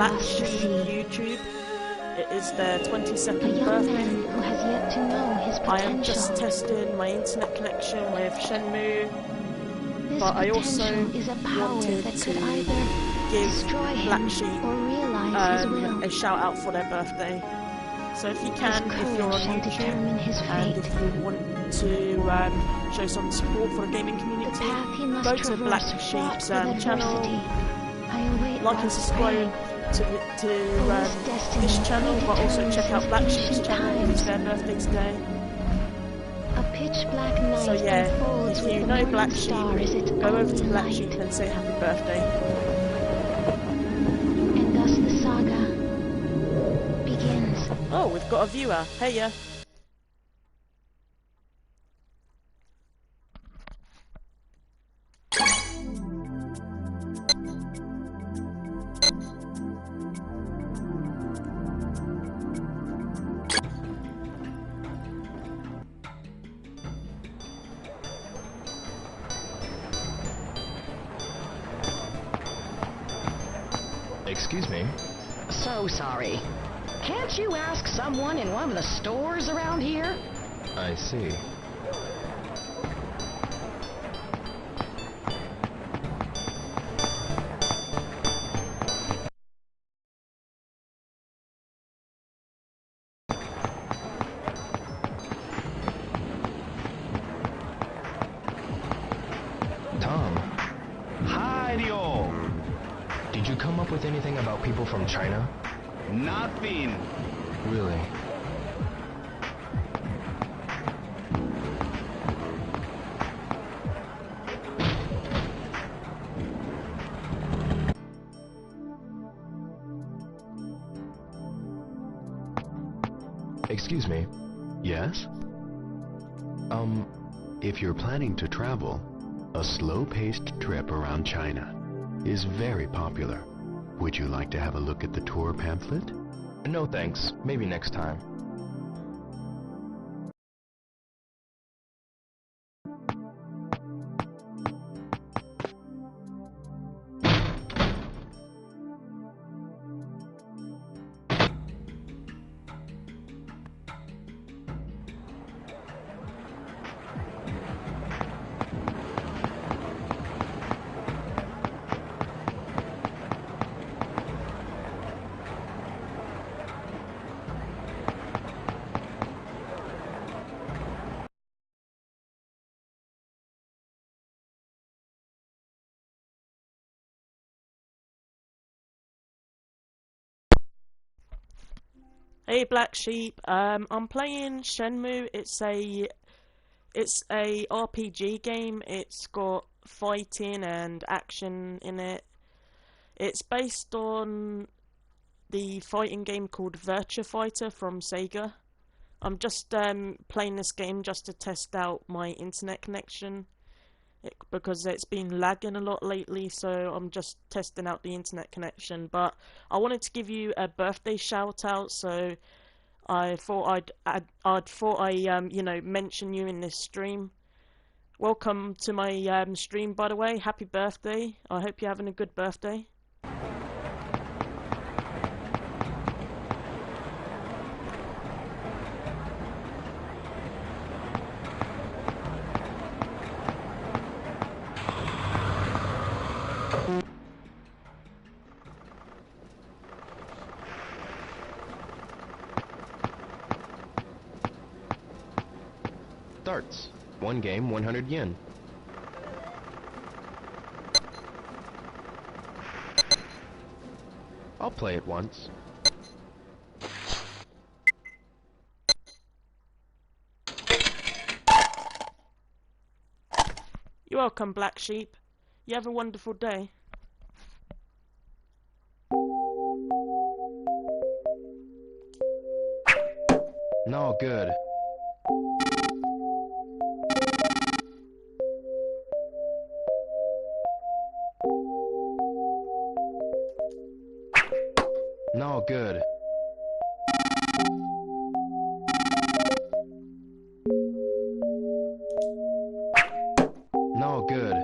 Black Sheep YouTube. It is their 22nd birthday. Who has yet to know his potential. I am just testing my internet connection with Shenmue, This but I also is a power wanted that to could either give destroy him Black Sheep or realize his will. a shout out for their birthday. So if you can, if you're on YouTube, his and fate. if you want to show some support for the gaming community, The path he must go to traverse, Black Sheep's fraught with channel, adversity. I await like and God's subscribe praying. to his destiny this channel, but also check out Black Sheep's ancient channel because it's their times. birthday today. A pitch black night So yeah, unfolds if with you the know morning Black star as its Sheep, go over only to Black light. Sheep and say happy birthday. And thus the saga begins. Oh, we've got a viewer. Hey ya. Excuse me. So sorry. Can't you ask someone in one of the stores around here? I see. Tom. Hi, Dio. Did you come up with anything about people from China? Nothing. Really? Excuse me. Yes? If you're planning to travel, a slow-paced trip around China is very popular. Would you like to have a look at the tour pamphlet? No thanks. Maybe next time. Hey Black Sheep, I'm playing Shenmue. It's a RPG game. It's got fighting and action in it. It's based on the fighting game called Virtua Fighter from Sega. I'm just playing this game just to test out my internet connection because it's been lagging a lot lately, so I'm just testing out the internet connection. But I wanted to give you a birthday shout out, so I thought I'd mention you in this stream. Welcome to my stream, by the way. Happy birthday. I hope you're having a good birthday. Starts. One game, 100 yen. I'll play it once. You're welcome, Black Sheep. You have a wonderful day. No good. No good. No good.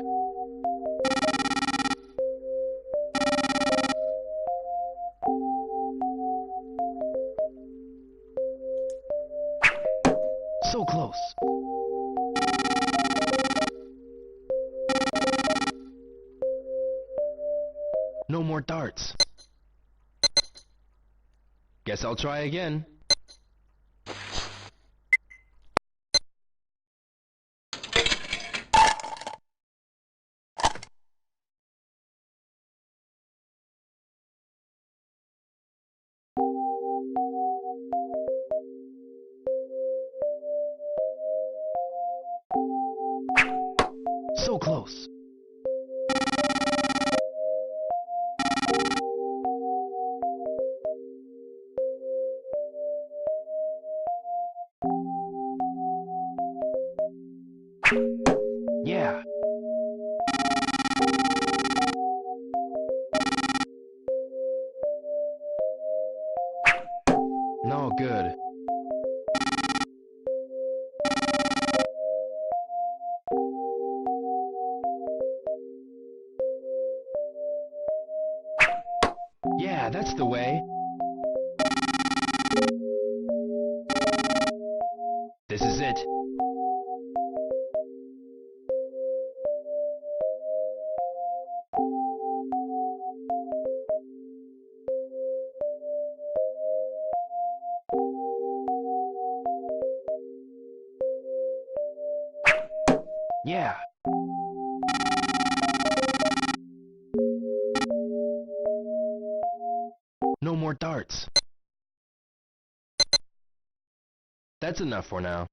No more darts. Guess I'll try again. So close. Yeah. No good. Yeah, that's the way. This is it. Yeah. No more darts. That's enough for now.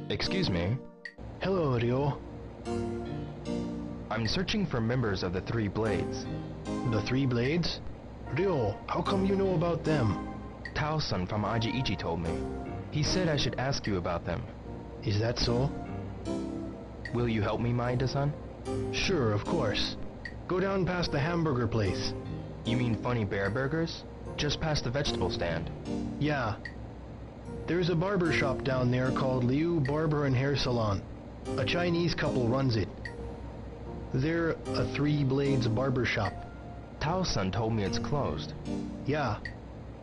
Excuse me. Hello, Ryo. I'm searching for members of the Three Blades. The Three Blades? Ryo, how come you know about them? Tao-san from Aji-Ichi told me. He said I should ask you about them. Is that so? Will you help me, Maeda-san? Sure, of course. Go down past the hamburger place. You mean Funny Bear Burgers? Just past the vegetable stand. Yeah. There's a barber shop down there called Liu Barber and Hair Salon. A Chinese couple runs it. They're a Three Blades barber shop. Tao-san told me it's closed. Yeah.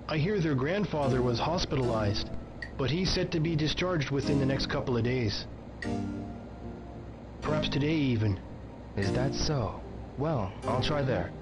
I hear their grandfather was hospitalized, but he's set to be discharged within the next couple of days. Perhaps today even. Is that so? Well, I'll try there.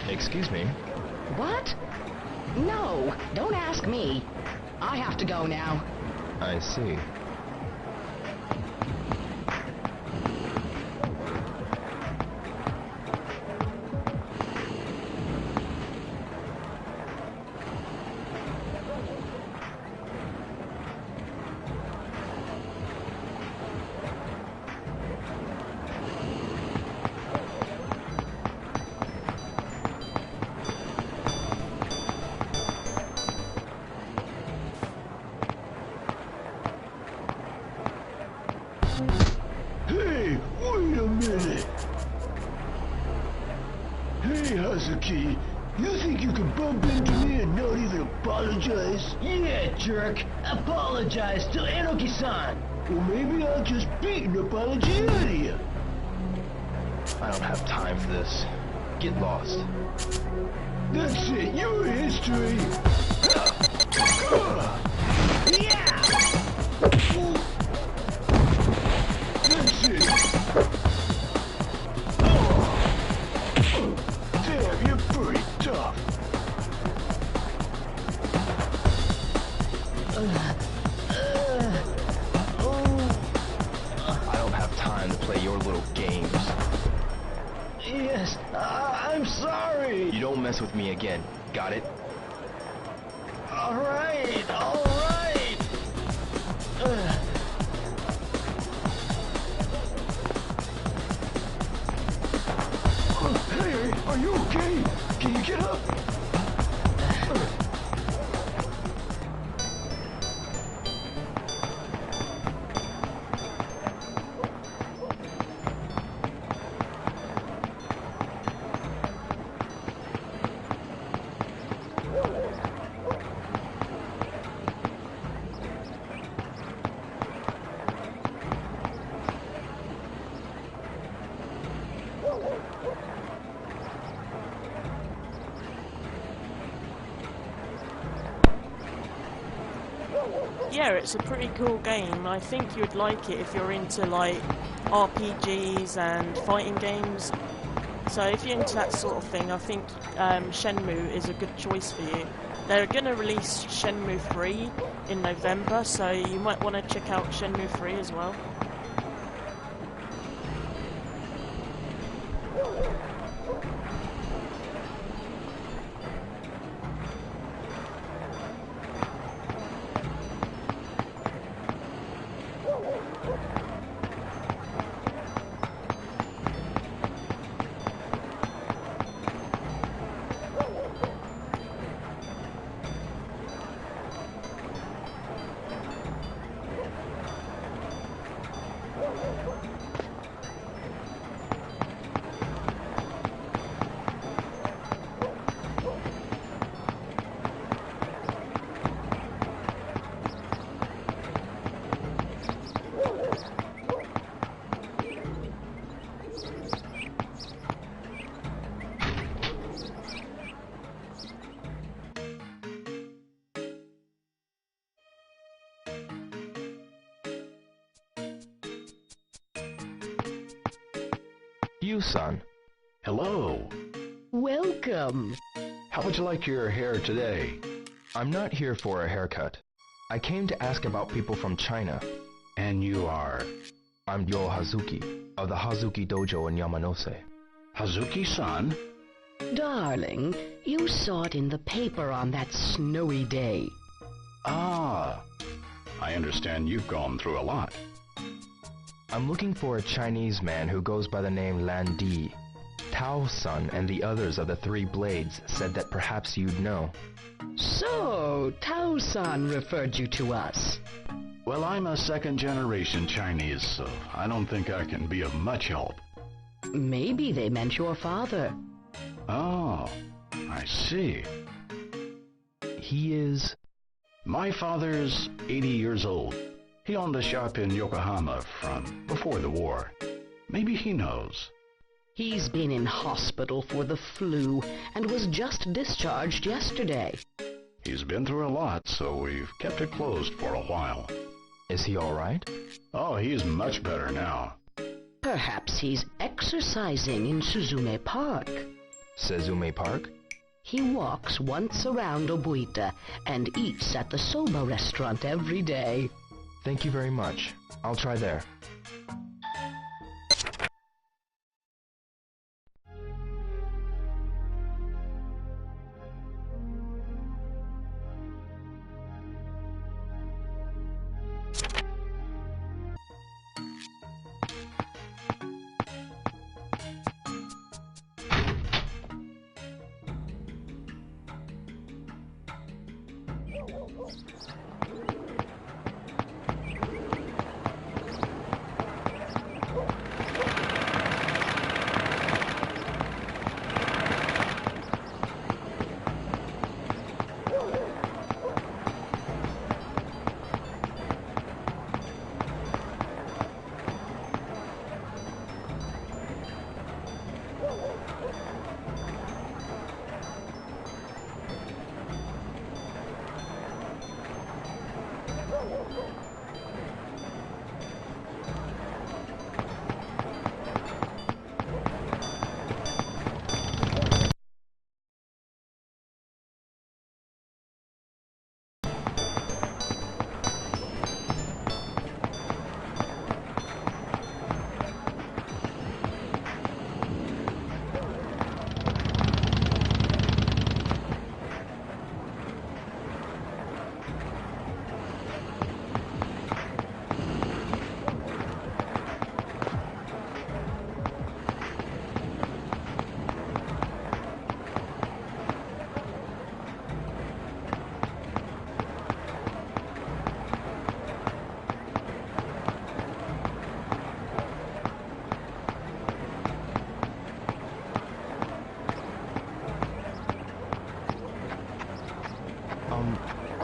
Excuse me. What? No, don't ask me. I have to go now. I see. Hey, wait a minute! Hey, Hazuki, you think you can bump into me and not even apologize? Yeah, jerk. Apologize to Enoki-san. Well, maybe I'll just beat an apology out of you. I don't have time for this. Get lost. That's it, you're history! Yeah! That's it! Oh. Damn, you're pretty tough. I'm sorry. You don't mess with me again. Got it? All right, all right. Hey, are you okay? Can you get up? Yeah, it's a pretty cool game. I think you'd like it if you're into like RPGs and fighting games. So if you're into that sort of thing, I think Shenmue is a good choice for you. They're going to release Shenmue 3 in November, so you might want to check out Shenmue 3 as well. You, son. Hello. Welcome. How would you like your hair today? I'm not here for a haircut. I came to ask about people from China. And you are? I'm Yo Hazuki, of the Hazuki Dojo in Yamanose. Hazuki-san? Darling, you saw it in the paper on that snowy day. Ah. I understand you've gone through a lot. I'm looking for a Chinese man who goes by the name Lan Di. Tao-san and the others of the Three Blades said that perhaps you'd know. So, Tao-san referred you to us. Well, I'm a second-generation Chinese, so I don't think I can be of much help. Maybe they meant your father. Oh, I see. He is... My father's 80 years old. He owned a shop in Yokohama from before the war. Maybe he knows. He's been in hospital for the flu and was just discharged yesterday. He's been through a lot, so we've kept it closed for a while. Is he all right? Oh, he's much better now. Perhaps he's exercising in Suzume Park. Suzume Park? He walks once around Obuita and eats at the soba restaurant every day. Thank you very much. I'll try there.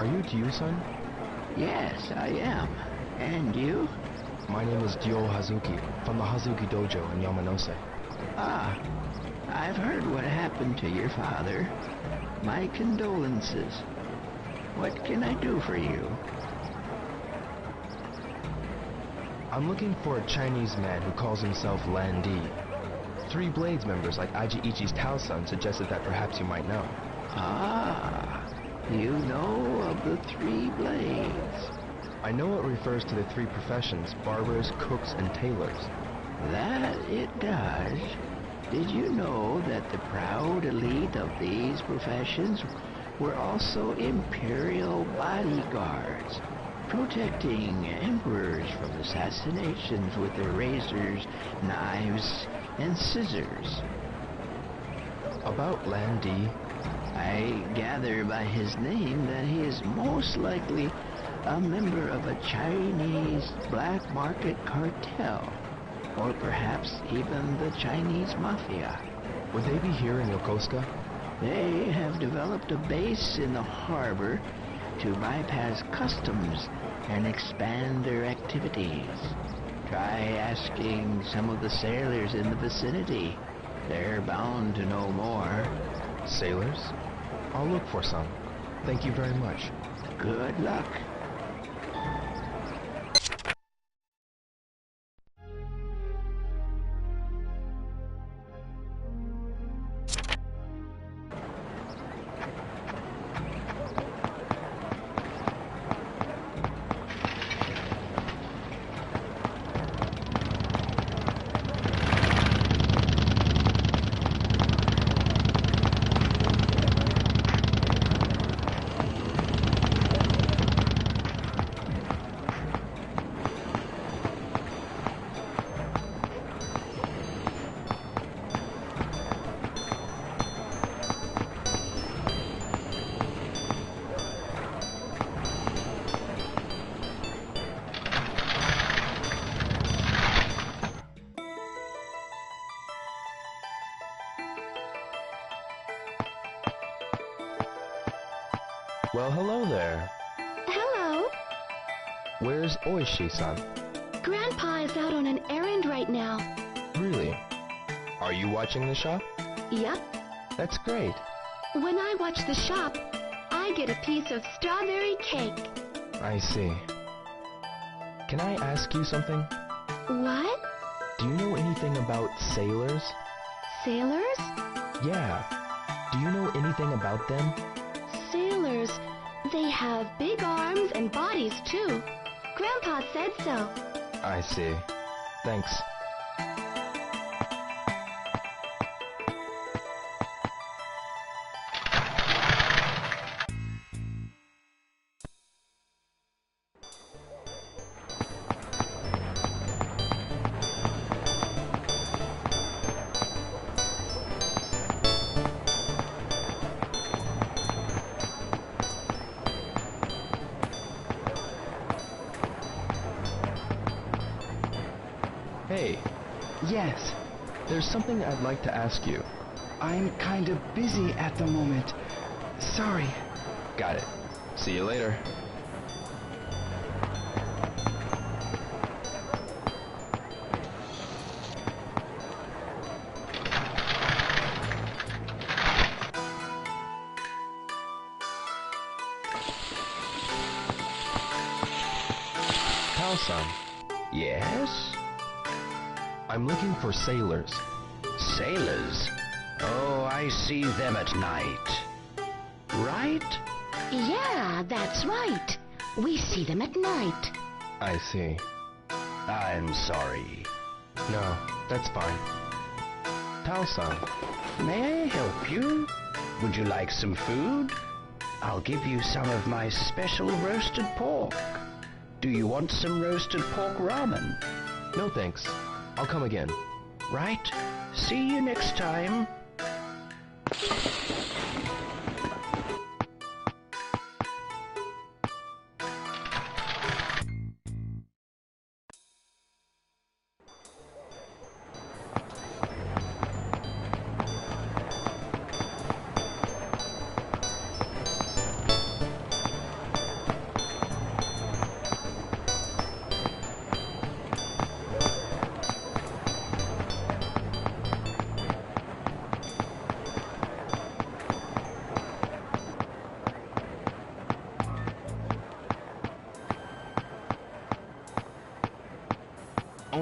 Are you Ryu, son? Yes, I am. And you? My name is Ryo Hazuki, from the Hazuki Dojo in Yamanose. Ah, I've heard what happened to your father. My condolences. What can I do for you? I'm looking for a Chinese man who calls himself Lan Di. Three Blades members like Aji Ichi's Tao-san suggested that perhaps you might know. Ah, you know of the Three Blades. I know it refers to the three professions, barbers, cooks, and tailors. That it does. Did you know that the proud elite of these professions were also imperial bodyguards, protecting emperors from assassinations with their razors, knives, and scissors? About Lan Di, I gather by his name that he is most likely a member of a Chinese black market cartel, or perhaps even the Chinese mafia. Would they be here in Yokosuka? They have developed a base in the harbor to bypass customs and expand their activities. Try asking some of the sailors in the vicinity. They're bound to know more. Sailors? I'll look for some. Thank you very much. Good luck. Well, hello there. Hello. Where's Oishi-san? Grandpa is out on an errand right now. Really? Are you watching the shop? Yep. That's great. When I watch the shop, I get a piece of strawberry cake. I see. Can I ask you something? What? Do you know anything about sailors? Sailors? Yeah. Do you know anything about them? Sailors. They have big arms and bodies, too. Grandpa said so. I see. Thanks. Hey. Yes, There's something I'd like to ask you. I'm kind of busy at the moment. Sorry. Got it. See you later. Tao-san. Yes? I'm looking for sailors. Sailors? Oh, I see them at night. Right? Yeah, that's right. We see them at night. I see. I'm sorry. No, that's fine. Tao-san. May I help you? Would you like some food? I'll give you some of my special roasted pork. Do you want some roasted pork ramen? No thanks. I'll come again. Right. See you next time.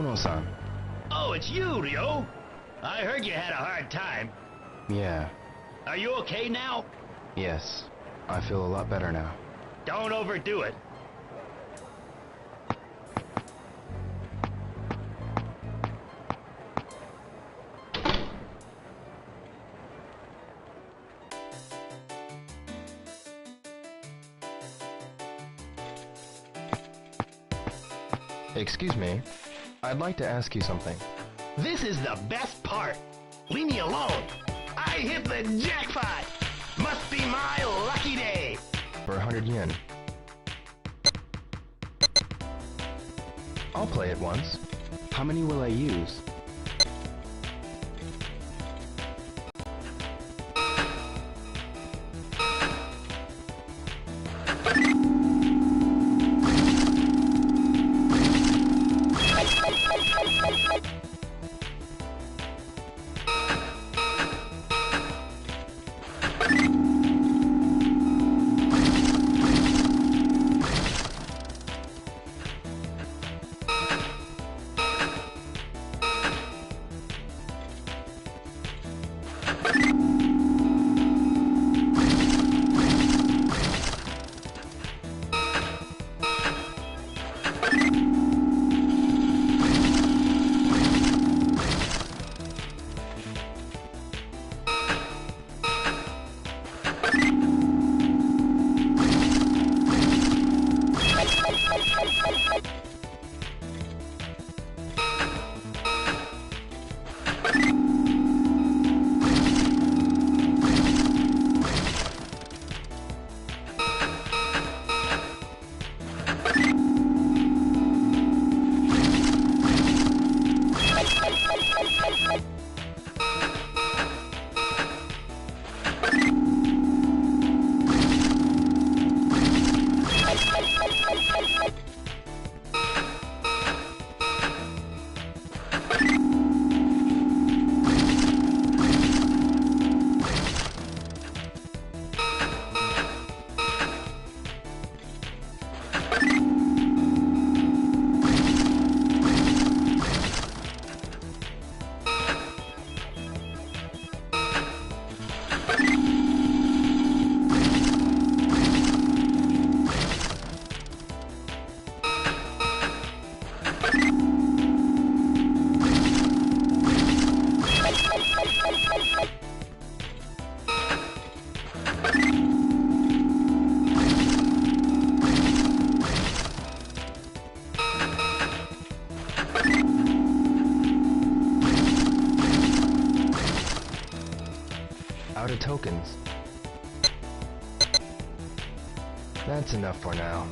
Minago-san. Oh, it's you, Ryo. I heard you had a hard time. Yeah. Are you okay now? Yes. I feel a lot better now. Don't overdo it. Excuse me. I'd like to ask you something. This is the best part. Leave me alone. I hit the jackpot. Must be my lucky day. For 100 yen. I'll play it once. How many will I use? Out of tokens. That's enough for now.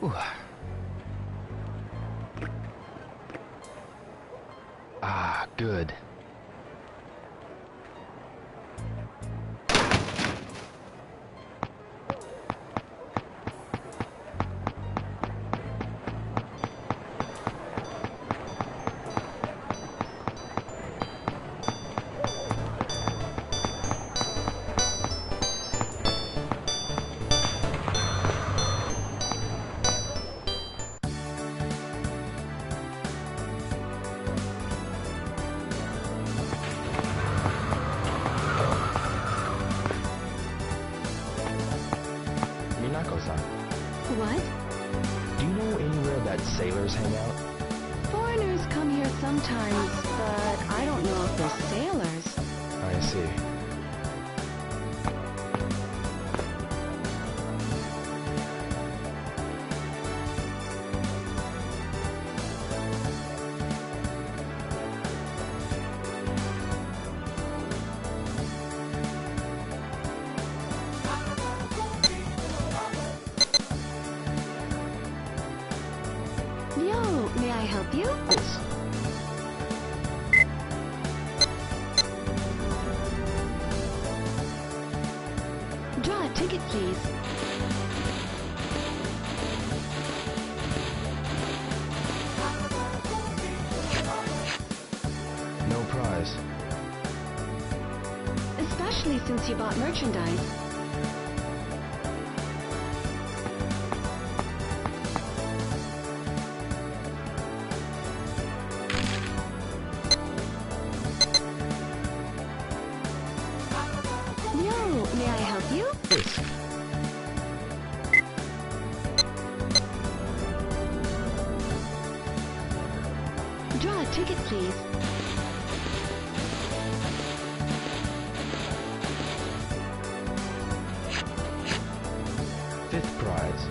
Ooh. Ah, good. Minako-san, What? do you know anywhere that sailors hang out? Foreigners come here sometimes, but I don't know if they're sailors. I see. I help you? Draw a ticket, please. No prize. Especially since you bought merchandise. Yo, may I help you? Draw a ticket, please. Fifth prize.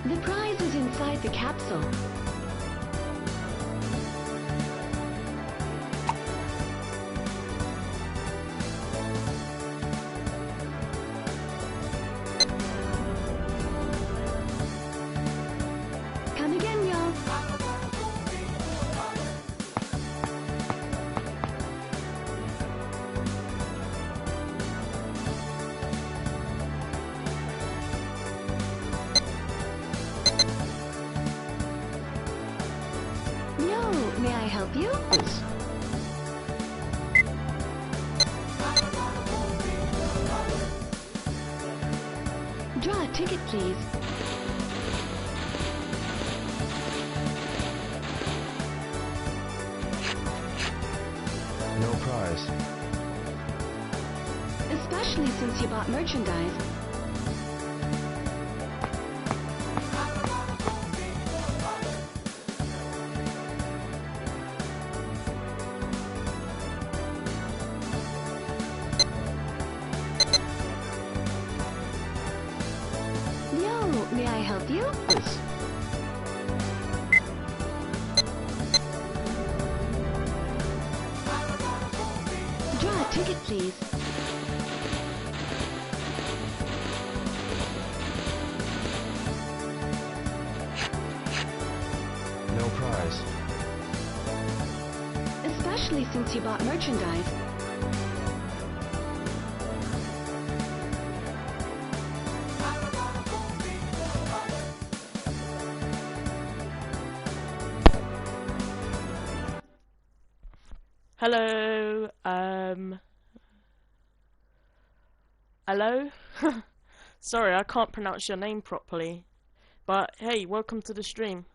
The prize is inside the capsule. Come again, y'all. Yo, may I help you? Draw a ticket, please. No prize. Especially since you bought merchandise. Yo, may I help you? Draw a ticket, please. No prize. Especially since you bought merchandise. Hello, hello? Sorry, I can't pronounce your name properly. But hey, welcome to the stream.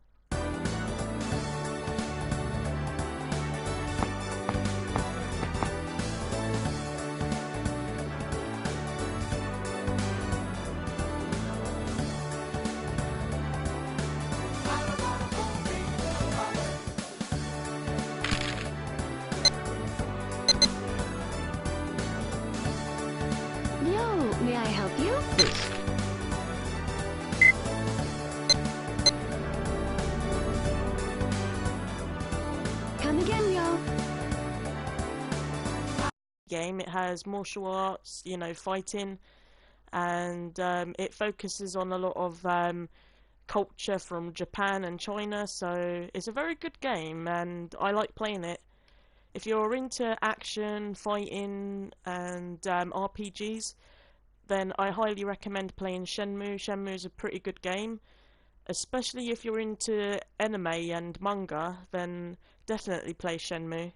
Yo, may I help you? Come again, yo. Game. It has martial arts, you know, fighting, and it focuses on a lot of culture from Japan and China, so it's a very good game and I like playing it. If you're into action, fighting and RPGs, then I highly recommend playing Shenmue. Shenmue is a pretty good game, especially if you're into anime and manga, then definitely play Shenmue.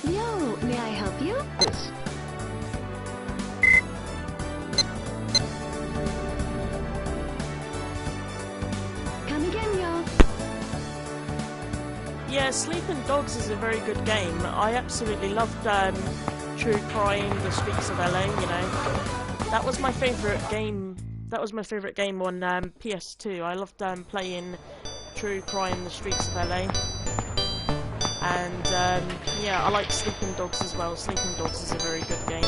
Yo, may I help you? Come again, yo. Yeah, Sleeping Dogs is a very good game. I absolutely loved True Crime, The Streets of LA, you know. That was my favourite game. That was my favourite game on PS2. I loved playing true crime in the streets of LA. And yeah, I like Sleeping Dogs as well. Sleeping Dogs is a very good game.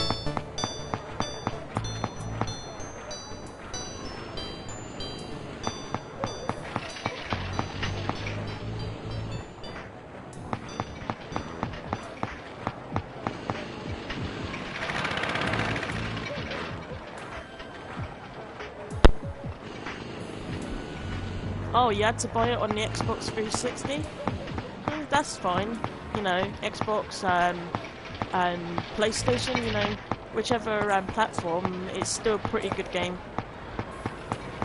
Oh, you had to buy it on the Xbox 360? That's fine. You know, Xbox and PlayStation, you know, whichever platform, it's still a pretty good game.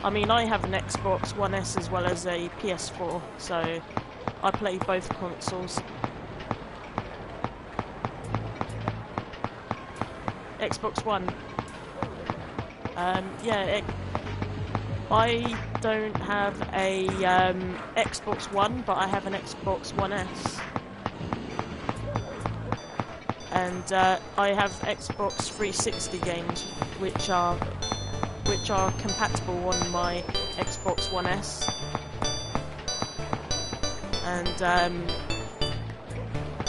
I mean, I have an Xbox One S as well as a PS4, so I play both consoles. Xbox One. Yeah, I don't have a Xbox One, but I have an Xbox One S. And I have Xbox 360 games, which are compatible on my Xbox One S. And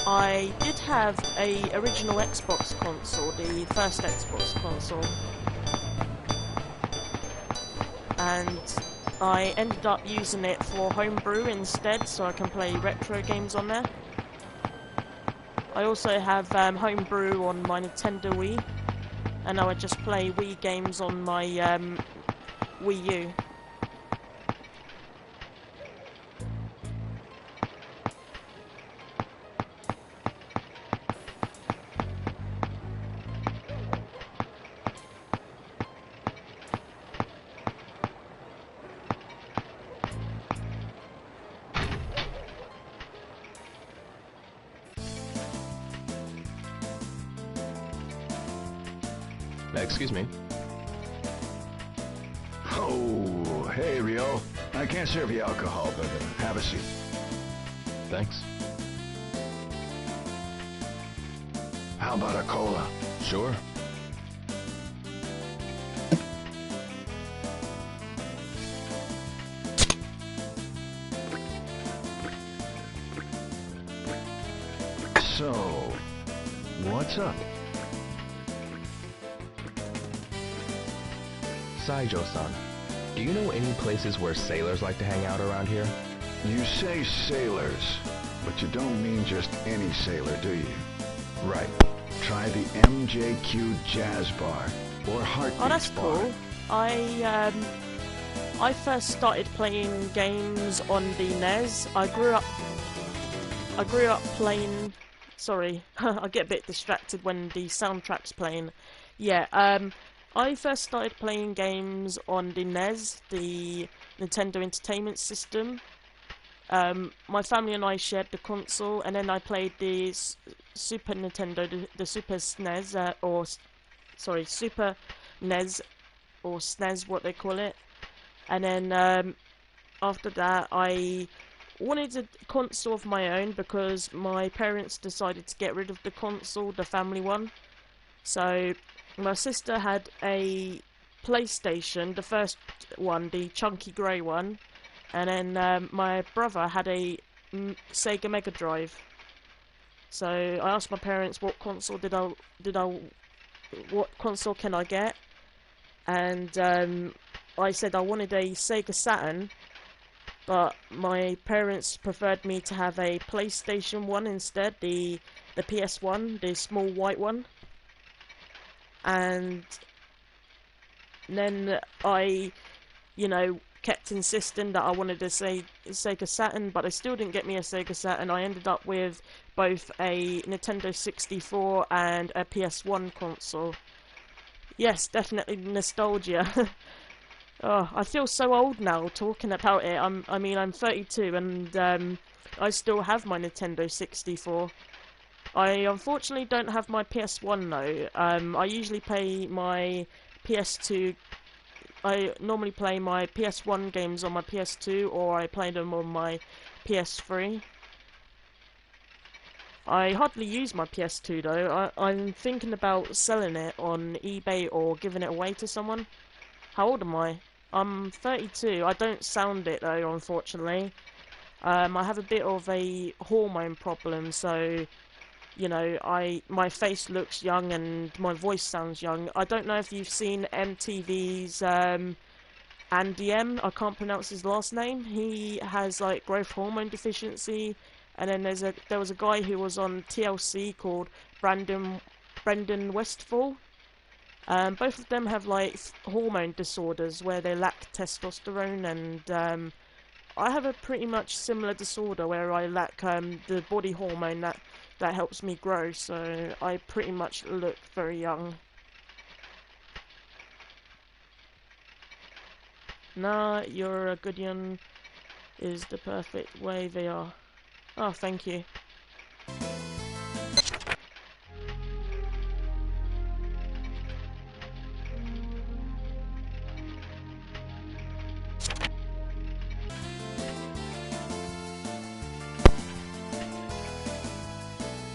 I did have a original Xbox console, the first Xbox console. And I ended up using it for homebrew instead, so I can play retro games on there. I also have homebrew on my Nintendo Wii, and now I just play Wii games on my Wii U. Excuse me. Oh, hey, Rio. I can't serve you alcohol, but have a seat. Thanks. How about a cola? Sure. So, what's up? Saijo-san, do you know any places where sailors like to hang out around here? You say sailors, but you don't mean just any sailor, do you? Right. Try the MJQ Jazz Bar or Heartbeats Bar. Oh, that's cool. I first started playing games on the NES. I grew up playing. Sorry, I get a bit distracted when the soundtrack's playing. Yeah. I first started playing games on the NES, the Nintendo Entertainment System. My family and I shared the console, and then I played the Super Nintendo, the Super SNES, Super NES, or SNES, what they call it. And then after that, I wanted a console of my own because my parents decided to get rid of the console, the family one. So my sister had a PlayStation, the first one, the chunky grey one, and then my brother had a Sega Mega Drive. So I asked my parents what console what console can I get, and I said I wanted a Sega Saturn, but my parents preferred me to have a PlayStation 1 instead, the PS1, the small white one. And then I, kept insisting that I wanted a Sega Saturn, but they still didn't get me a Sega Saturn. I ended up with both a Nintendo 64 and a PS1 console. Yes, definitely nostalgia. Oh, I feel so old now talking about it. I'm 32, and I still have my Nintendo 64. I unfortunately don't have my PS1 though. I usually play my PS2. I normally play my PS1 games on my PS2, or I play them on my PS3. I hardly use my PS2 though. I'm thinking about selling it on eBay or giving it away to someone. How old am I? I'm 32. I don't sound it though, unfortunately. I have a bit of a hormone problem, so you know, my face looks young and my voice sounds young. I don't know if you've seen MTV's Andy M. I can't pronounce his last name. He has like growth hormone deficiency, and then there was a guy who was on TLC called Brendan Westfall. Both of them have like hormone disorders where they lack testosterone, and I have a pretty much similar disorder where I lack the body hormone that helps me grow, so I pretty much look very young. Nah, you're a good young is the perfect way they are. Oh, thank you.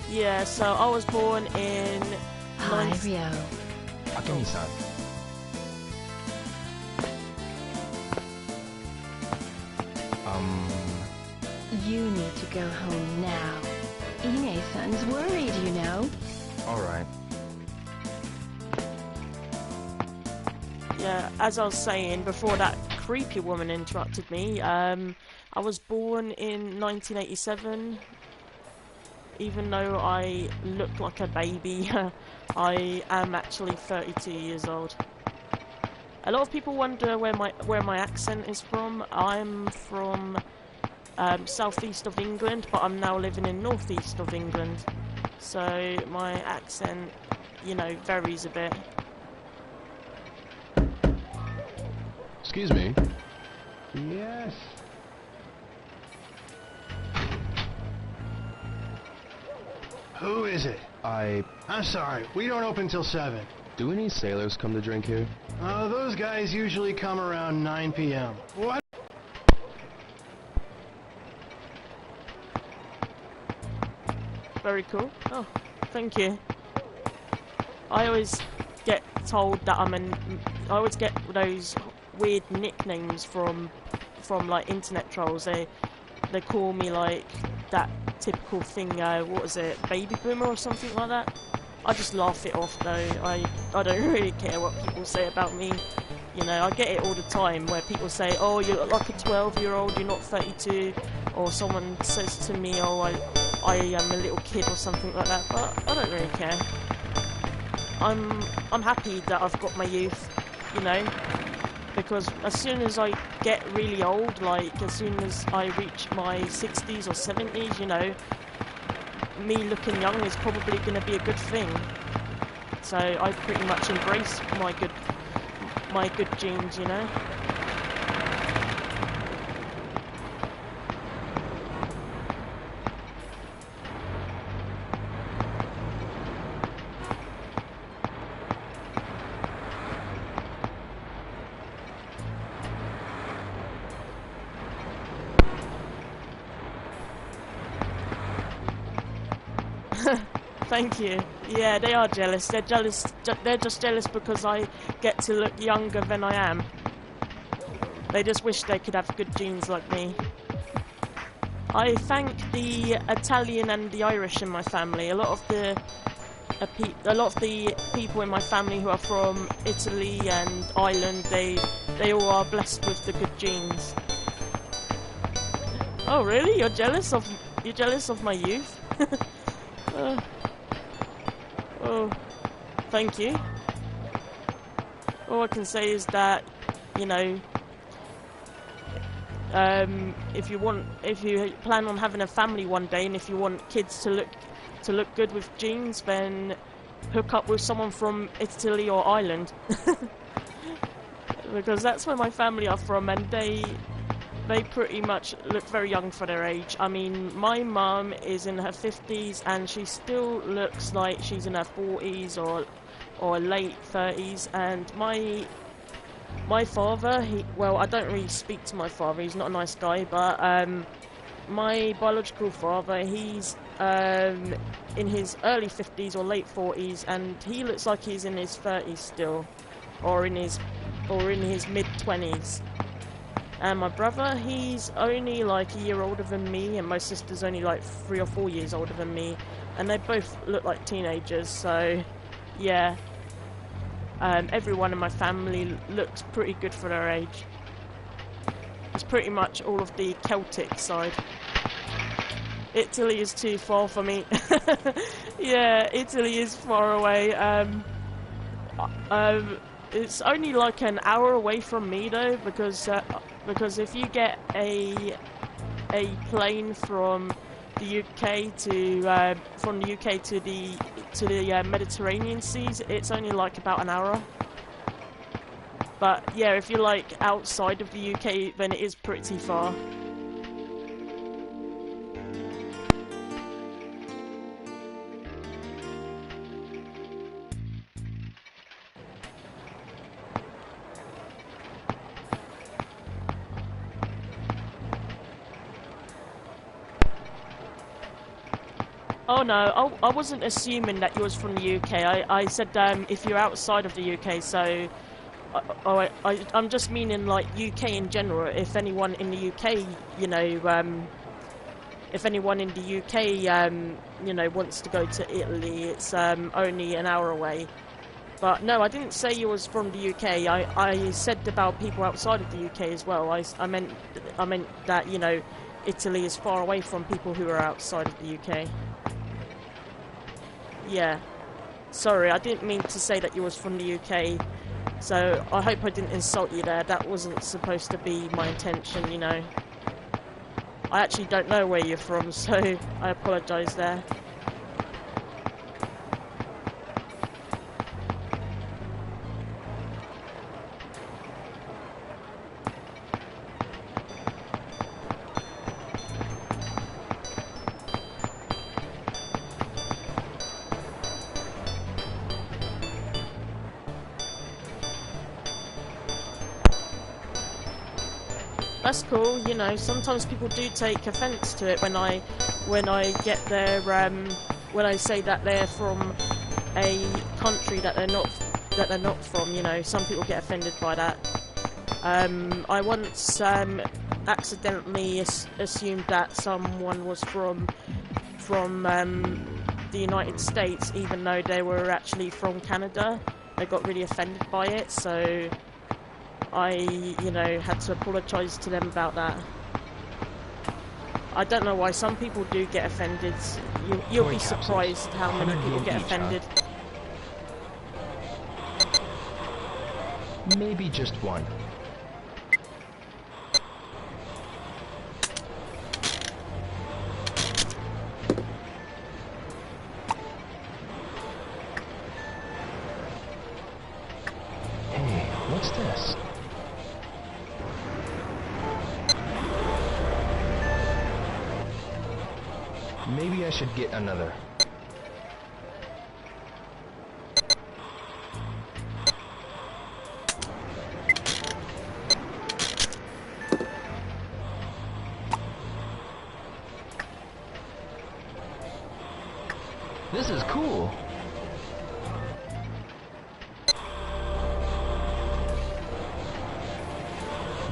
Yeah, so I was born in... Hi, Rio. Akemi-san. You need to go home now. Ine-san's worried, you know. Alright. Yeah, as I was saying before that creepy woman interrupted me, I was born in 1987. Even though I look like a baby, I am actually 32 years old. A lot of people wonder where my accent is from. I'm from southeast of England, but I'm now living in northeast of England. So my accent, you know, varies a bit. Excuse me. Yes. Who is it? I'm sorry, we don't open till 7. Do any sailors come to drink here? Those guys usually come around 9 p.m. What? Very cool. Oh, thank you. I always get told that I always get those weird nicknames from like internet trolls. They call me like that typical thing, what is it, baby boomer or something like that. I just laugh it off though. I don't really care what people say about me. You know, I get it all the time where people say, oh, you look like a 12-year-old, you're not 32, or someone says to me, oh, I am a little kid or something like that, but I don't really care. I'm happy that I've got my youth, you know, because as soon as I get really old, like as soon as I reach my 60s or 70s, you know, me looking young is probably going to be a good thing. So I pretty much embrace my good genes, you know. Thank you. Yeah, they are jealous. They're jealous. They're just jealous because I get to look younger than I am. They just wish they could have good genes like me. I thank the Italian and the Irish in my family. A lot of the people in my family who are from Italy and Ireland, they all are blessed with the good genes. Oh, really? You're jealous of my youth? Oh, thank you. All I can say is that, you know, if you plan on having a family one day, and if you want kids to look good with genes, then hook up with someone from Italy or Ireland, because that's where my family are from, and they pretty much look very young for their age. I mean, my mum is in her 50s and she still looks like she's in her 40s or late 30s. And my father, well, I don't really speak to my father. He's not a nice guy, but my biological father, he's in his early 50s or late 40s, and he looks like he's in his 30s still, or in his mid 20s. And my brother, he's only like a year older than me, and my sister's only like 3 or 4 years older than me, and they both look like teenagers. So, yeah, everyone in my family looks pretty good for their age. It's pretty much all of the Celtic side. Italy is too far for me. Yeah, Italy is far away. It's only like an hour away from me though, because if you get a plane from the UK to the Mediterranean seas, it's only like about an hour. But yeah, if you're like outside of the UK, then it is pretty far. Oh no, I wasn't assuming that you was from the UK. I said if you're outside of the UK, so I'm just meaning like UK in general. If anyone in the UK, you know, if anyone in the UK, you know, wants to go to Italy, it's only an hour away. But no, I didn't say you was from the UK. I said about people outside of the UK as well. I meant that, you know, Italy is far away from people who are outside of the UK. Yeah. Sorry, I didn't mean to say that you was from the UK. So I hope I didn't insult you there. That wasn't supposed to be my intention, you know. I actually don't know where you're from, so I apologise there. That's cool, you know. Sometimes people do take offence to it when I get their when I say that they're from a country that they're not from. You know, some people get offended by that. I once accidentally assumed that someone was from the United States, even though they were actually from Canada. I got really offended by it, so I, you know, had to apologise to them about that. I don't know why some people do get offended. You'll be surprised how many people get offended. Maybe just one. Hey, what's this? Maybe I should get another. This is cool.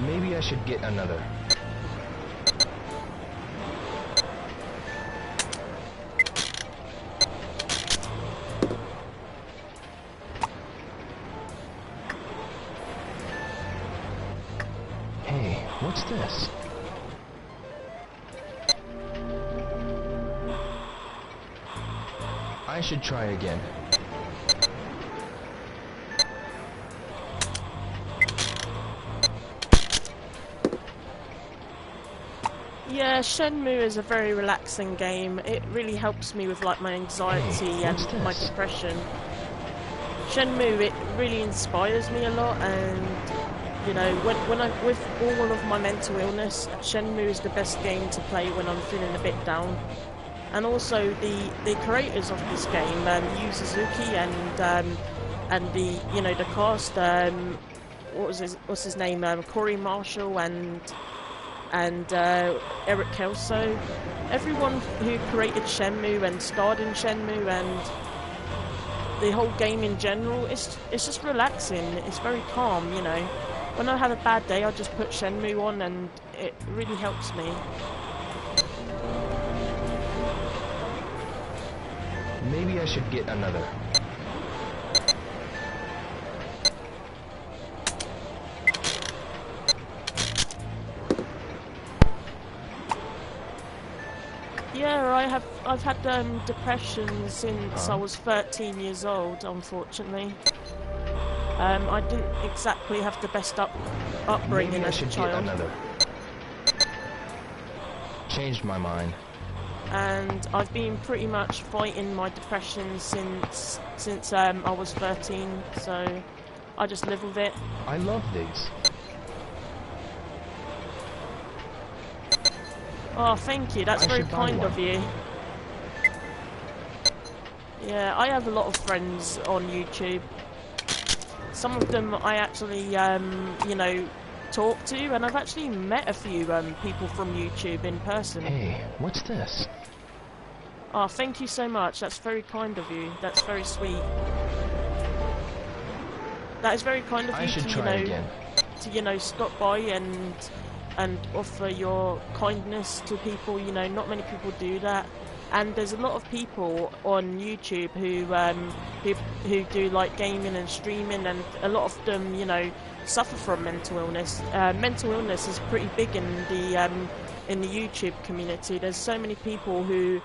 Maybe I should get another. Hey, what's this? I should try again. Yeah, Shenmue is a very relaxing game. It really helps me with like my anxiety and my depression. Shenmue, it really inspires me a lot, and you know, when I with all of my mental illness, Shenmue is the best game to play when I'm feeling a bit down. And also the creators of this game, Yu Suzuki and the, you know, the cast, what's his name, Corey Marshall and Eric Kelso, everyone who created Shenmue and starred in Shenmue and the whole game in general, it's just relaxing. It's very calm, you know. When I have a bad day, I just put Shenmue on, and it really helps me. Maybe I should get another. Yeah, I've had depression since I was 13 years old, unfortunately. I didn't exactly have the best upbringing as a child. Maybe I should get another. Changed my mind. And I've been pretty much fighting my depression since I was 13, so I just live with it. I love these. Oh, thank you. That's very kind of you. Yeah, I have a lot of friends on YouTube. Some of them I actually, you know, talk to, and I've actually met a few people from YouTube in person. Hey, what's this? Oh, thank you so much. That's very kind of you. That's very sweet. That is very kind of you to, you know, stop by and offer your kindness to people. You know, not many people do that. And there's a lot of people on YouTube who do like gaming and streaming, and a lot of them, you know, suffer from mental illness. Mental illness is pretty big in the YouTube community. There's so many people who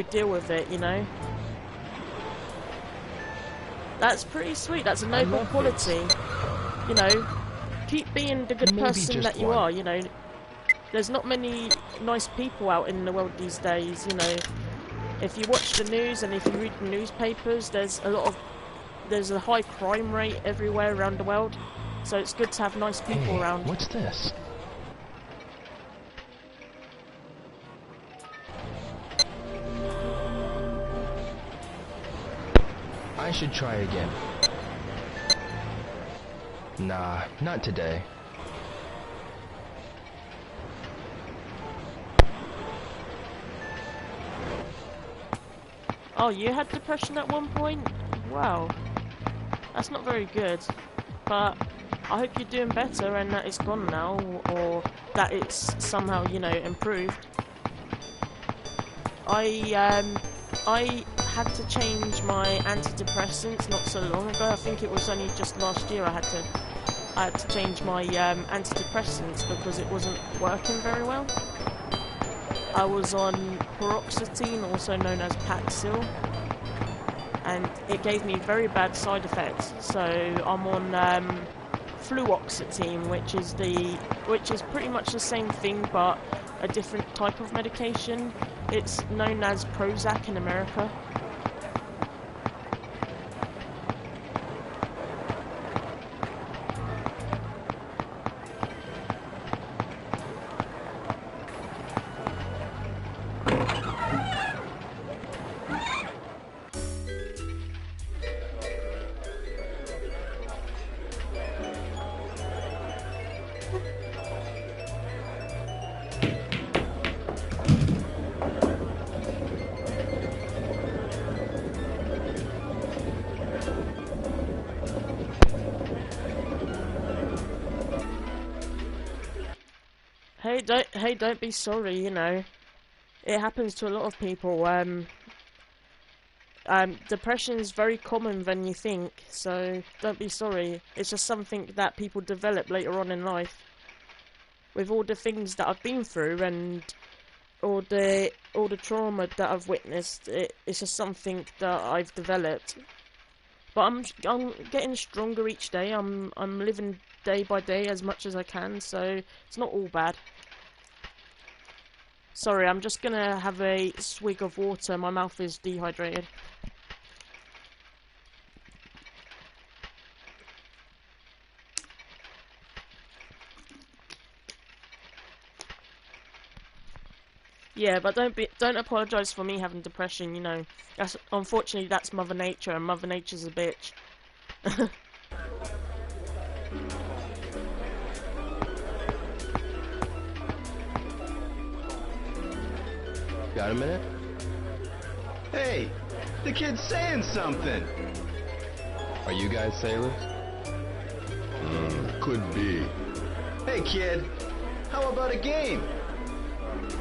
deal with it, you know. That's pretty sweet. That's a noble quality. You know, keep being the good person that you are, you know. There's not many nice people out in the world these days, you know. If you watch the news and if you read the newspapers, there's a high crime rate everywhere around the world. So it's good to have nice people around. What's this? I should try again. Nah, not today. Oh, you had depression at one point? Wow. That's not very good. But I hope you're doing better and that it's gone now, or that it's somehow, you know, improved. I had to change my antidepressants not so long ago. I think it was only just last year I had to change my antidepressants because it wasn't working very well. I was on paroxetine, also known as Paxil, and it gave me very bad side effects. So I'm on fluoxetine, which is pretty much the same thing but a different type of medication. It's known as Prozac in America. Hey, don't be sorry, you know. It happens to a lot of people. Depression is very common than you think, so don't be sorry. It's just something that people develop later on in life. With all the things that I've been through and all the trauma that I've witnessed, it's just something that I've developed. But I'm getting stronger each day. I'm living day by day as much as I can, so it's not all bad. Sorry, I'm just gonna have a swig of water. My mouth is dehydrated. Yeah, but don't apologise for me having depression, you know. Unfortunately that's Mother Nature, and Mother Nature's a bitch. Got a minute? Hey, the kid's saying something. Are you guys sailors? could be. Hey, kid. How about a game?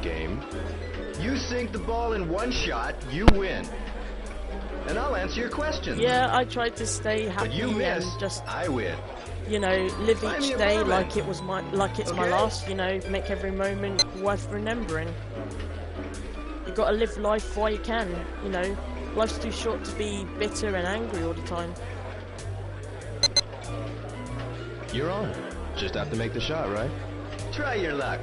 Game? You sink the ball in one shot, you win. And I'll answer your questions. Yeah, I tried to stay happy But you miss, and just, I win. you know, live Find me each a day woman. like it's my Okay. last. You know, make every moment worth remembering. You gotta live life while you can. You know, life's too short to be bitter and angry all the time. You're on. Just have to make the shot, right? Try your luck.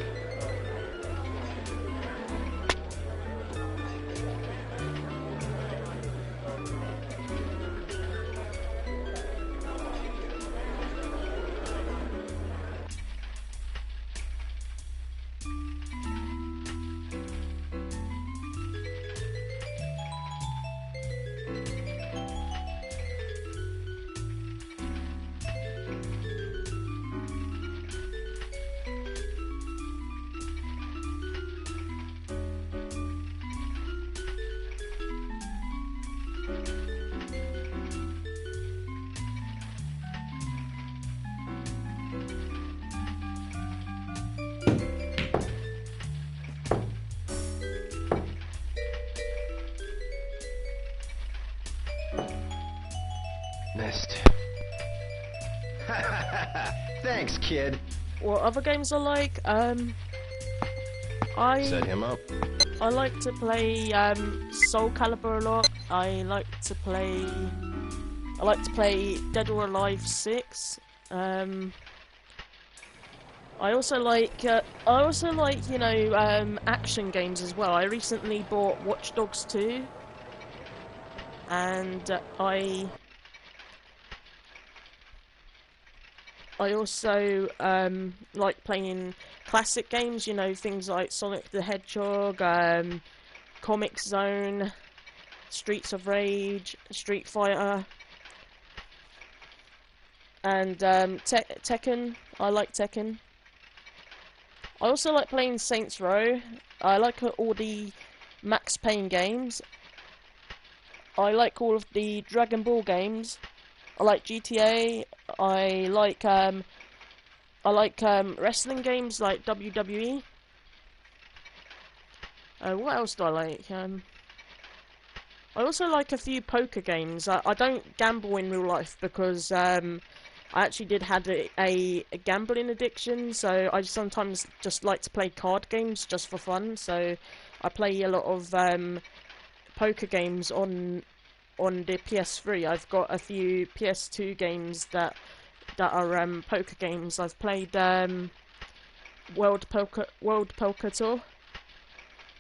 Missed. Thanks, kid. What other games I like? I Set him up. I like to play Soul Calibur a lot. I like to play Dead or Alive 6. I also like you know action games as well. I recently bought Watch Dogs 2, and I also like playing classic games, you know, things like Sonic the Hedgehog, Comic Zone, Streets of Rage, Street Fighter, and Tekken. I like Tekken. I also like playing Saints Row. I like all the Max Payne games. I like all of the Dragon Ball games. I like GTA. I like wrestling games like WWE. What else do I like? I also like a few poker games. I don't gamble in real life because I actually did had a gambling addiction, so I sometimes just like to play card games just for fun. So I play a lot of poker games on the PS3. I've got a few PS2 games that are poker games. I've played World Poker Tour,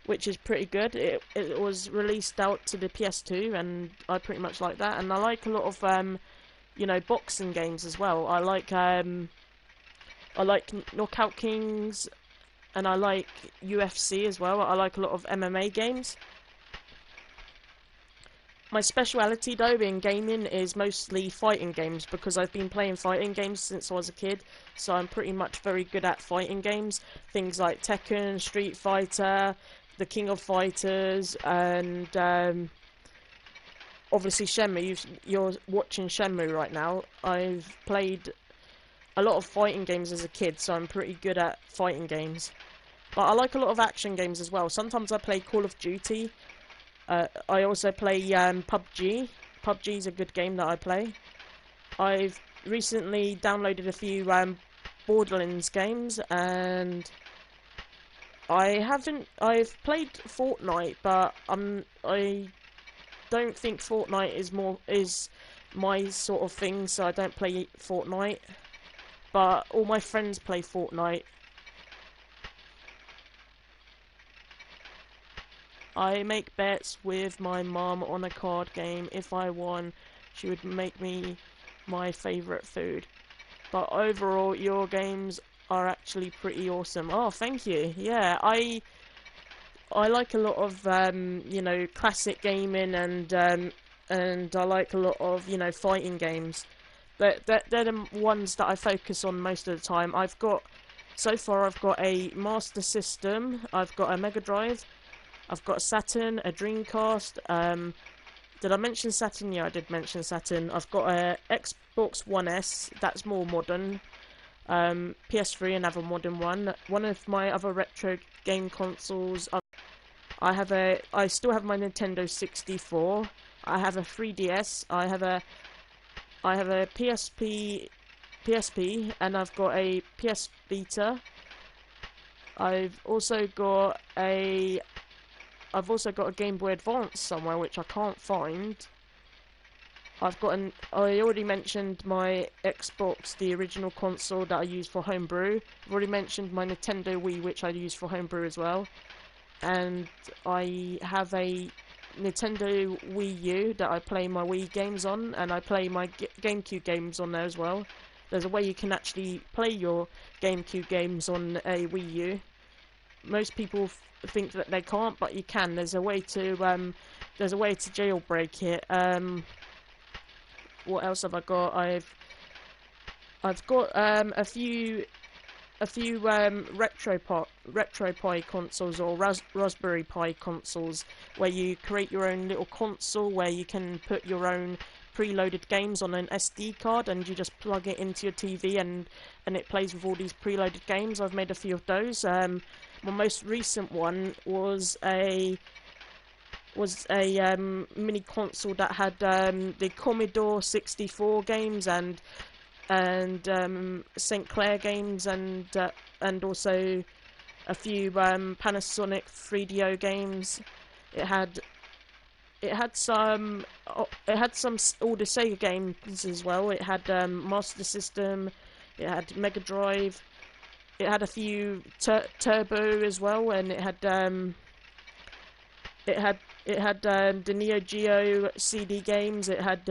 which is pretty good. It was released out to the PS2, and I pretty much like that. And I like a lot of you know, boxing games as well. I like Knockout Kings, and I like UFC as well. I like a lot of MMA games. My speciality though in gaming is mostly fighting games, because I've been playing fighting games since I was a kid, so I'm pretty much very good at fighting games. Things like Tekken, Street Fighter, The King of Fighters, and obviously Shenmue. You're watching Shenmue right now. I've played a lot of fighting games as a kid, so I'm pretty good at fighting games. But I like a lot of action games as well. Sometimes I play Call of Duty. I also play PUBG. PUBG's a good game that I play. I've recently downloaded a few Borderlands games, and I've played Fortnite, but I don't think Fortnite is my sort of thing, so I don't play Fortnite. But all my friends play Fortnite. I make bets with my mum on a card game. If I won, she would make me my favourite food. But overall, your games are actually pretty awesome. Oh, thank you. Yeah, I like a lot of you know, classic gaming, and I like a lot of, you know, fighting games. But they're the ones that I focus on most of the time. So far I've got a Master System, I've got a Mega Drive, I've got a Saturn, a Dreamcast. Did I mention Saturn? Yeah, I did mention Saturn. I've got a Xbox One S, that's more modern. PS3, another modern one. One of my other retro game consoles. I still have my Nintendo 64. I have a 3DS. I have a PSP, and I've got a PS Vita. I've also got a Game Boy Advance somewhere which I can't find. I already mentioned my Xbox, the original console that I use for homebrew. I've already mentioned my Nintendo Wii, which I use for homebrew as well. And I have a Nintendo Wii U that I play my Wii games on, and I play my GameCube games on there as well. There's a way you can actually play your GameCube games on a Wii U. Most people think that they can't, but you can. There's a way to jailbreak it. What else have I got? I've got a few RetroPie consoles or Raspberry Pi consoles where you create your own little console where you can put your own preloaded games on an SD card, and you just plug it into your TV and it plays with all these preloaded games. I've made a few of those. My most recent one was a mini console that had the Commodore 64 games and St. Clair games and also a few Panasonic 3DO games. It had some all the Sega games as well. It had Master System. It had Mega Drive. It had a few Turbo as well, and it had the Neo Geo CD games. It had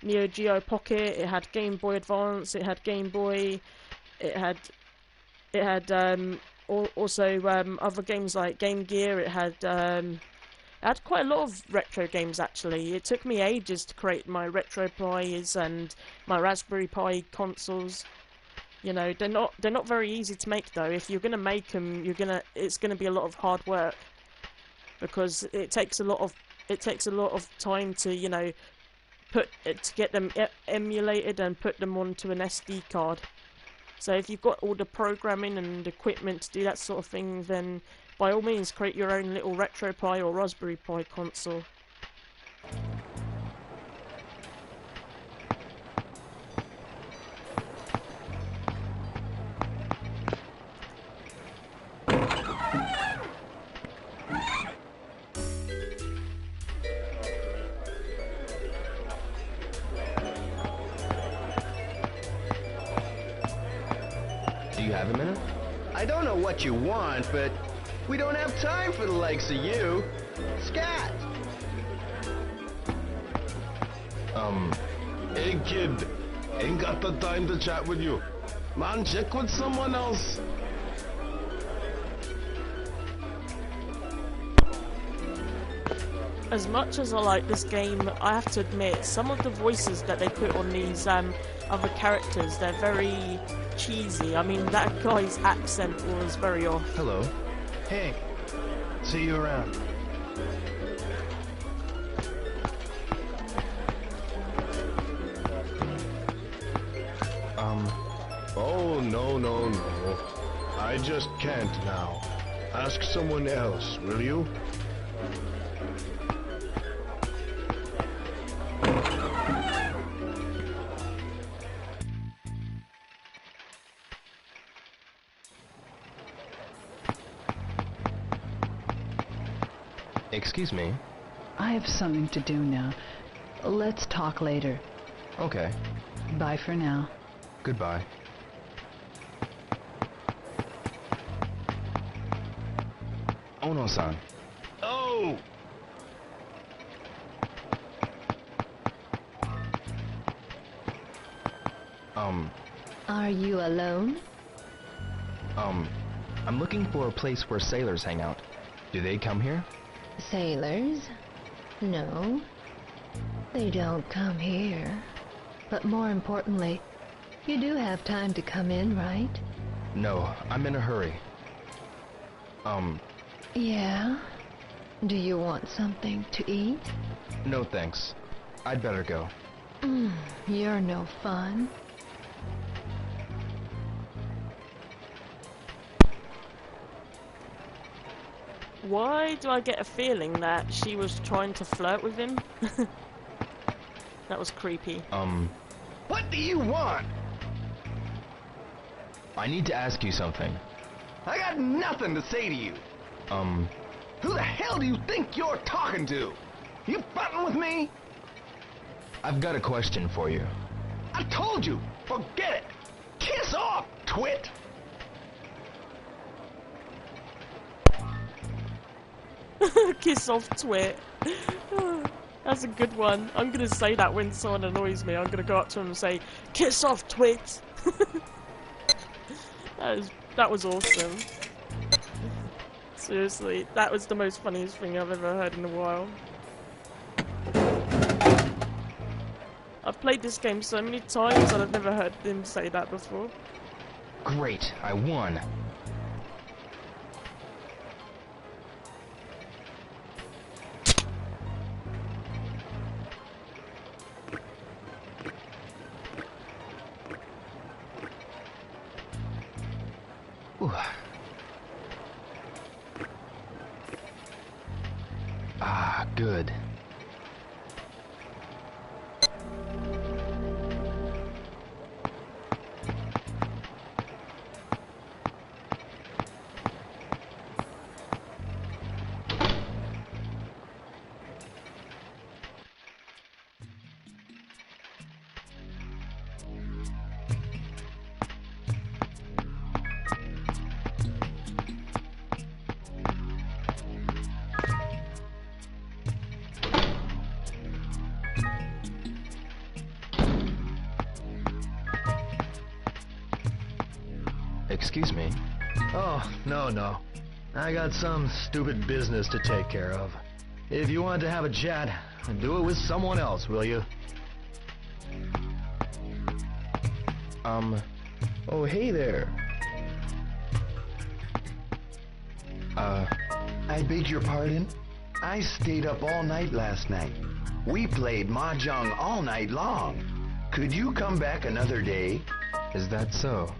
Neo Geo Pocket. It had Game Boy Advance. It had Game Boy. It had also other games like Game Gear. It had quite a lot of retro games actually. It took me ages to create my RetroPies and my Raspberry Pi consoles. You know, they're not very easy to make though. If you're gonna make them, it's gonna be a lot of hard work, because it takes a lot of time to, you know, to get them emulated and put them onto an SD card. So if you've got all the programming and equipment to do that sort of thing, then by all means create your own little RetroPie or Raspberry Pi console. Do you have a minute? I don't know what you want, but we don't have time for the likes of you. Scat! Hey kid, ain't got the time to chat with you. Man, check with someone else. As much as I like this game, I have to admit, some of the voices that they put on these other characters, they're very cheesy. I mean, that guy's accent was very off. Hello. Hey, see you around. Oh, no. I just can't now. Ask someone else, will you? Excuse me. I have something to do now. Let's talk later. Okay. Bye for now. Goodbye. Ono-san. Oh! Are you alone? I'm looking for a place where sailors hang out. Do they come here? Sailors? No. They don't come here. But more importantly, you do have time to come in, right? No, I'm in a hurry. Yeah? Do you want something to eat? No thanks. I'd better go. You're no fun. Why do I get a feeling that she was trying to flirt with him? That was creepy. What do you want? I need to ask you something. I got nothing to say to you. Who the hell do you think you're talking to? You frontin' with me? I've got a question for you. I told you, forget it. Kiss off, twit. Kiss off, twit. That's a good one. I'm gonna say that when someone annoys me. I'm gonna go up to them and say, "Kiss off, twit." That was awesome. Seriously, that was the most funniest thing I've ever heard in a while. I've played this game so many times and I've never heard him say that before. Great, I won. Ooh. Ah, good. Excuse me. Oh, no. I got some stupid business to take care of. If you want to have a chat, do it with someone else, will you? Oh, hey there. I beg your pardon? I stayed up all night last night. We played mahjong all night long. Could you come back another day? Is that so?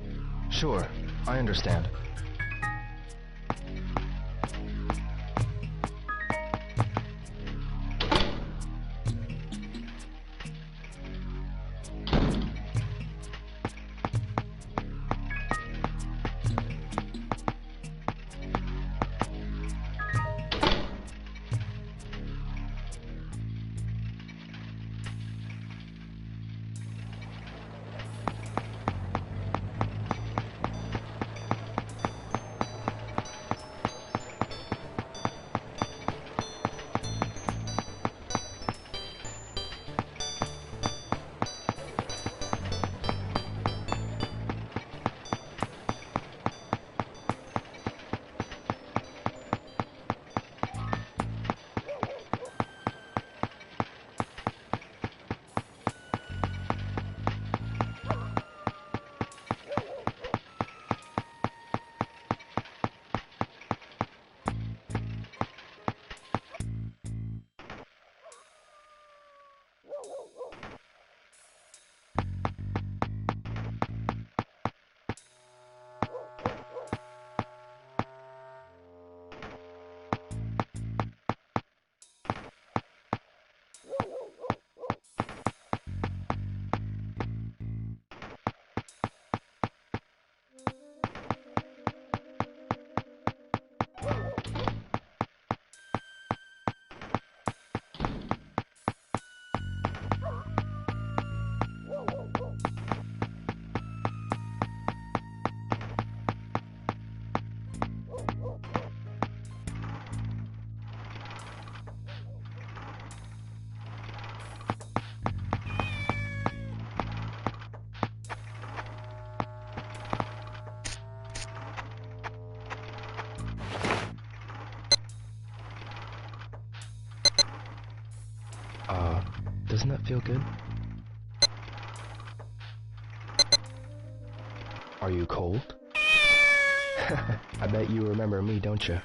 Sure, I understand. Doesn't that feel good? Are you cold? I bet you remember me, don't you?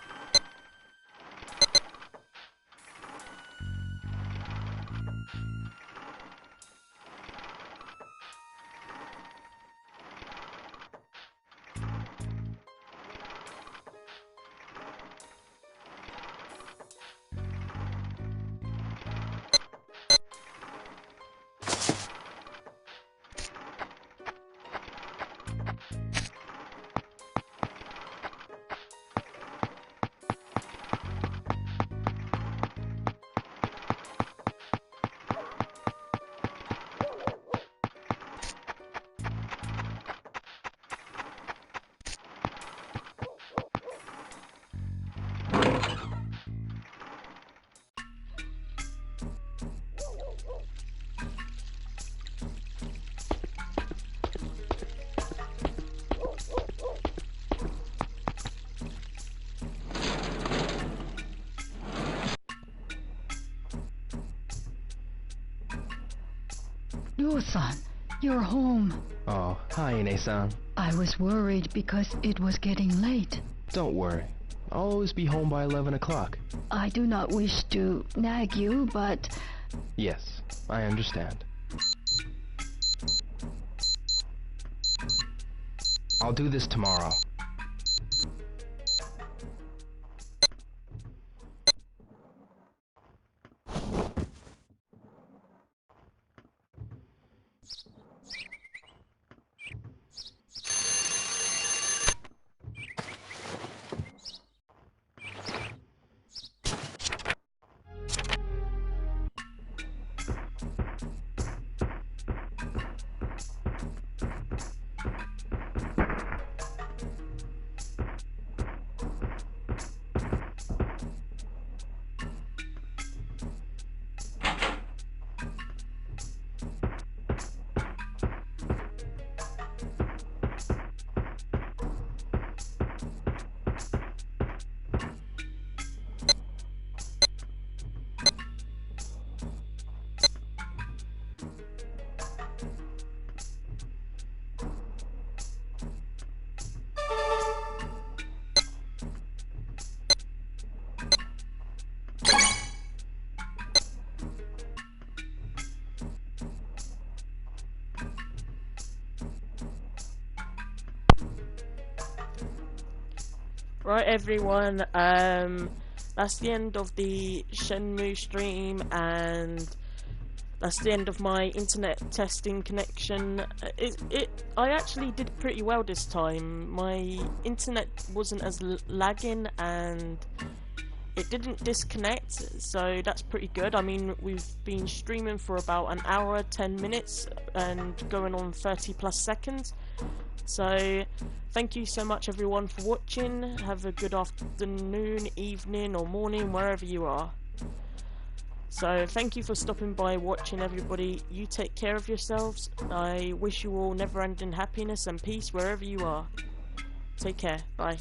Ryo-san, you're home. Oh, hi, Ine-san. I was worried because it was getting late. Don't worry. I'll always be home by 11 o'clock. I do not wish to nag you, but... Yes, I understand. I'll do this tomorrow. Right, everyone, that's the end of the Shenmue stream, and that's the end of my internet testing connection. I actually did pretty well this time. My internet wasn't as lagging, and it didn't disconnect, so that's pretty good. I mean, we've been streaming for about an hour, 10 minutes, and going on 30 plus seconds. So, thank you so much everyone for watching. Have a good afternoon, evening or morning, wherever you are. So, thank you for stopping by, watching everybody. You take care of yourselves. I wish you all never-ending happiness and peace wherever you are. Take care. Bye.